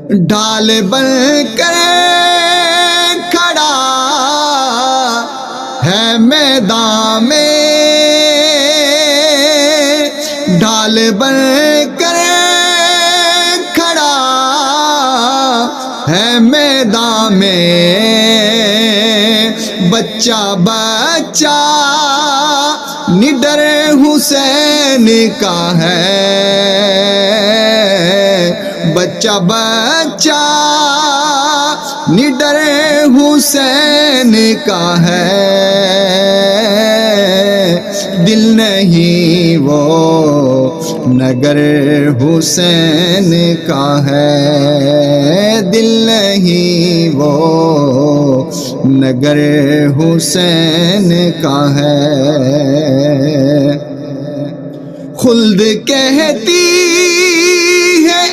ڈھال بن کر کھڑا ہے میدان میں، ڈھال بن کر کھڑا ہے میدان میں، بچہ بچہ نڈر حسین کا ہے، بچہ بچہ نڈر حسین کا ہے، دل نہیں وہ نگر حسین کا ہے، دل نہیں وہ نگر حسین کا ہے۔ خلد کہتی ہے